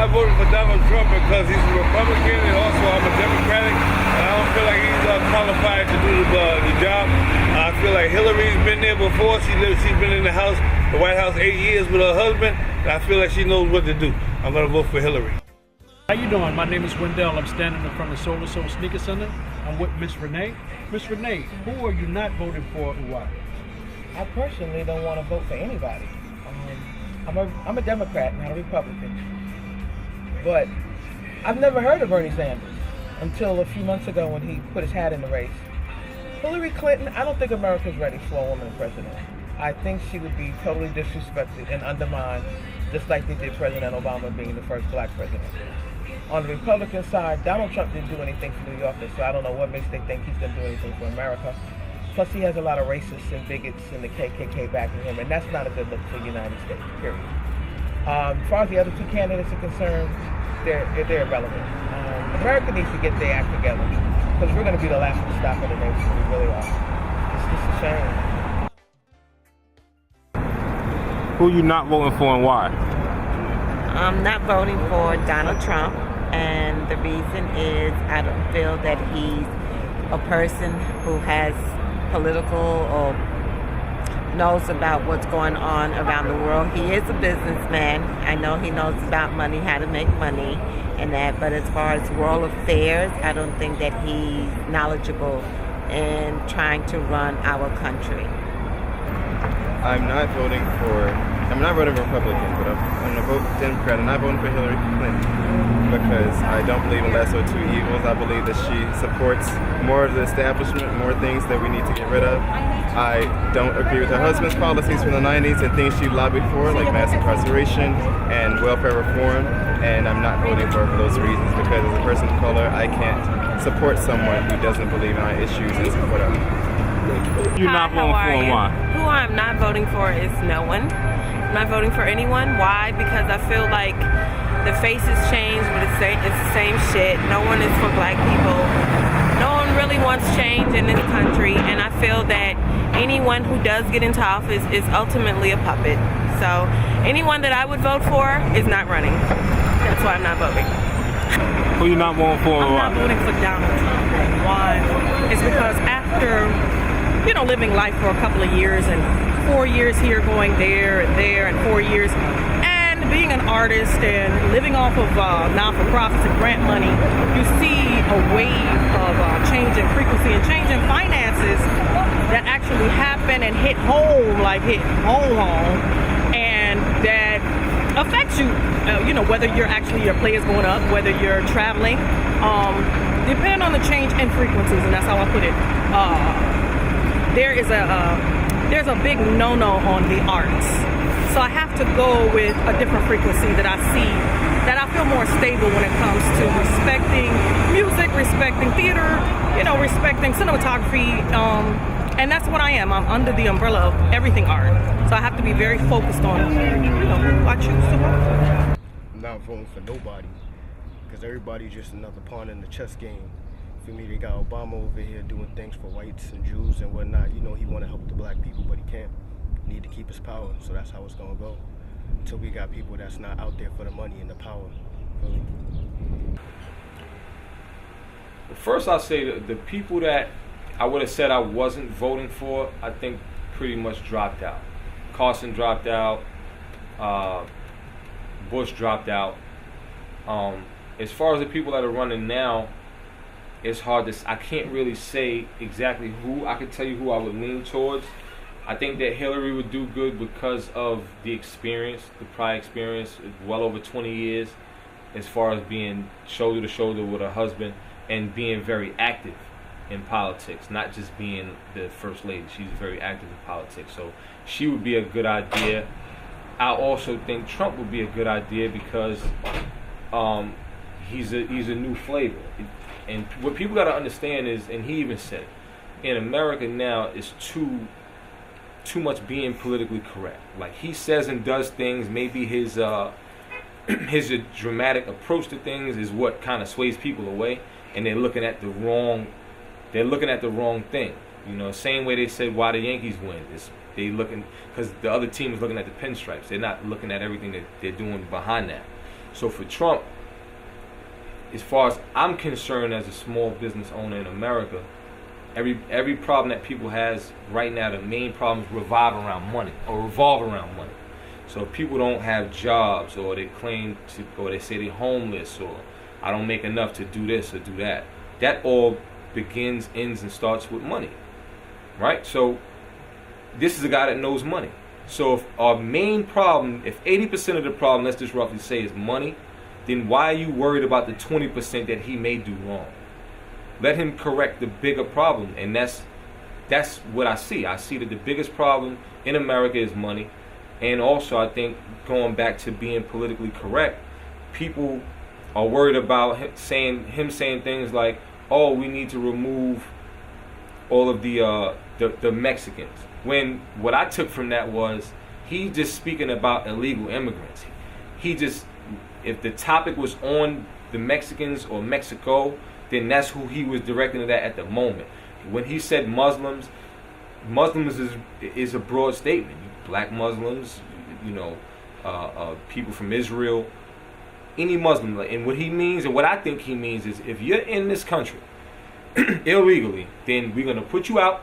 not voting for Donald Trump because he's a Republican and also I'm a Democratic, and I don't feel like he's qualified to do the job. I feel like Hillary's been there before. She's been in the White House 8 years with her husband, and I feel like she knows what to do. I'm gonna vote for Hillary. How you doing? My name is Wendell. I'm standing in front of Solar Soul Sneaker Center. I'm with Miss Renee. Miss Renee, who are you not voting for and why? I personally don't want to vote for anybody. I'm a Democrat, not a Republican. But I've never heard of Bernie Sanders until a few months ago when he put his hat in the race. Hillary Clinton, I don't think America's ready for a woman president. I think she would be totally disrespected and undermined, just like they did President Obama being the first black president. On the Republican side, Donald Trump didn't do anything for New Yorkers, so I don't know what makes they think he's going to do anything for America. Plus, he has a lot of racists and bigots and the KKK backing him, and that's not a good look for the United States, period. As far as the other two candidates are concerned, they're irrelevant. America needs to get their act together, because we're going to be the last stop of the nation. We really are. It's just a shame. Who you not voting for and why? I'm not voting for Donald Trump, and the reason is I don't feel that he's a person who has political or knows about what's going on around the world. He is a businessman. I know he knows about money, how to make money and that, but as far as world affairs, I don't think that he's knowledgeable in trying to run our country. I'm not voting Republican, but I'm going to vote Democrat. I'm not voting for Hillary Clinton because I don't believe in lesser of two evils. I believe that she supports more of the establishment, more things that we need to get rid of. I don't agree with her husband's policies from the 90s and things she lobbied for, like mass incarceration and welfare reform, and I'm not voting for her for those reasons because as a person of color, I can't support someone who doesn't believe in our issues and support them. You're not voting for and why? Who I'm not voting for is no one. I'm not voting for anyone. Why? Because I feel like the faces change, but it's the same shit. No one is for black people. No one really wants change in this country, and I feel that anyone who does get into office is ultimately a puppet. So anyone that I would vote for is not running. That's why I'm not voting. Who you not voting for and why? I'm not voting for Donald Trump. Why? It's because after living life for a couple of years and 4 years here going there and 4 years and being an artist and living off of non-for-profits and grant money, you see a wave of change in frequency and change in finances that actually happen and hit home, and that affects you, whether your players going up, whether you're traveling, depending on the change in frequencies, and that's how I put it. There's a big no-no on the arts. So I have to go with a different frequency that I see, that I feel more stable when it comes to respecting music, respecting theater, respecting cinematography, and that's what I am. I'm under the umbrella of everything art. So I have to be very focused on, who I choose to vote. I'm not voting for nobody, because everybody's just another pawn in the chess game. For me, they got Obama over here doing things for whites and Jews and whatnot. He want to help the black people, but he can't. He need to keep his power, so that's how it's gonna go. Until we got people that's not out there for the money and the power. Really. First, I'll say the people that I would have said I wasn't voting for, I think pretty much dropped out. Carson dropped out. Bush dropped out. As far as the people that are running now, it's hard to. I can't really say exactly who. I can tell you who I would lean towards. I think that Hillary would do good because of the experience, the prior experience, well over 20 years, as far as being shoulder to shoulder with her husband and being very active in politics, not just being the first lady. She's very active in politics, so she would be a good idea. I also think Trump would be a good idea because he's a new flavor. And what people got to understand is, and he even said it, in America now is too much being politically correct. Like he says and does things, maybe his dramatic approach to things is what kind of sways people away, and they're looking at the wrong thing. Same way they said why the Yankees win. They looking because the other team is looking at the pinstripes. They're not looking at everything that they're doing behind that. So for Trump, as far as I'm concerned as a small business owner in America, every problem that people has right now, the main problems revolve around money. So if people don't have jobs, or they claim to, or they say they're homeless, or I don't make enough to do this or do that, that all begins, ends, and starts with money, right? So this is a guy that knows money. So if our main problem, if 80% of the problem, let's just roughly say, is money, then why are you worried about the 20% that he may do wrong? Let him correct the bigger problem, and that's what I see. I see that the biggest problem in America is money, and also I think, going back to being politically correct, people are worried about him saying things like, "Oh, we need to remove all of the Mexicans." When what I took from that was he just speaking about illegal immigrants. If the topic was on the Mexicans or Mexico, then that's who he was directing it at the moment. When he said Muslims is a broad statement. Black Muslims, people from Israel, any Muslim. And what he means, and what I think he means, is if you're in this country illegally, then we're going to put you out,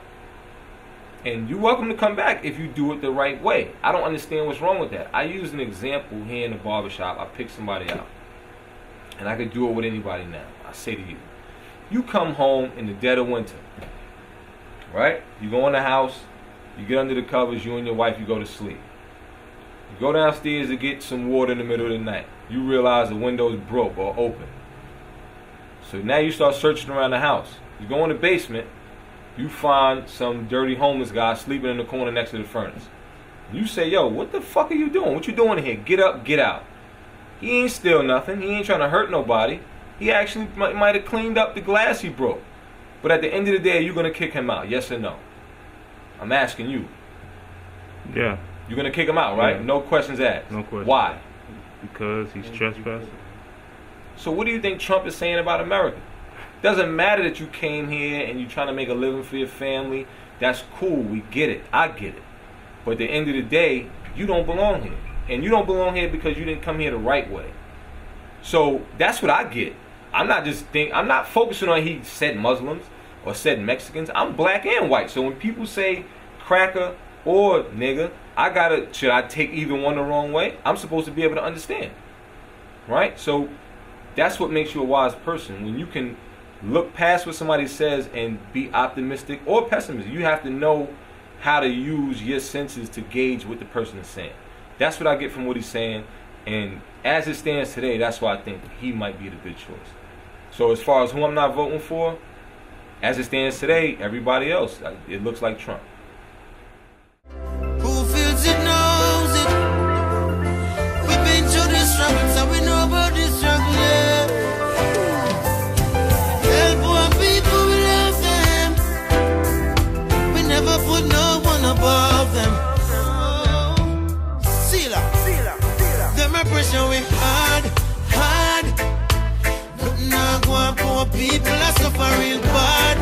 and you're welcome to come back if you do it the right way. I don't understand what's wrong with that. I use an example here in the barbershop. I pick somebody out, and I could do it with anybody now. I say to you, you come home in the dead of winter, right? You go in the house, you get under the covers, you and your wife, you go to sleep. You go downstairs to get some water in the middle of the night. You realize the window's broke or open. So now you start searching around the house. You go in the basement, you find some dirty homeless guy sleeping in the corner next to the furnace. You say, "Yo, what the fuck are you doing? What you doing here? Get up, get out." He ain't steal nothing. He ain't trying to hurt nobody. He actually might have cleaned up the glass he broke. But at the end of the day, you're going to kick him out, yes or no? I'm asking you. Yeah. You're going to kick him out, right? Yeah. No questions asked. No questions. Why? Because he's trespassing. So what do you think Trump is saying about America? Doesn't matter that you came here and you're trying to make a living for your family. That's cool. We get it. I get it. But at the end of the day, you don't belong here. And you don't belong here because you didn't come here the right way. So that's what I get. I'm not focusing on he said Muslims or said Mexicans. I'm black and white. So when people say cracker or nigga, should I take either one the wrong way? I'm supposed to be able to understand. Right? So that's what makes you a wise person. When you can look past what somebody says and be optimistic or pessimistic. You have to know how to use your senses to gauge what the person is saying. That's what I get from what he's saying. And as it stands today, that's why I think he might be the good choice. So as far as who I'm not voting for, as it stands today, everybody else, it looks like Trump. Who feels it knows it. We've been through this struggle, so we know about this struggle, yeah. Help poor people, we love them. We never put no one above them. Seal up. Them a pressure we hard. But now go on, poor people are suffering bad.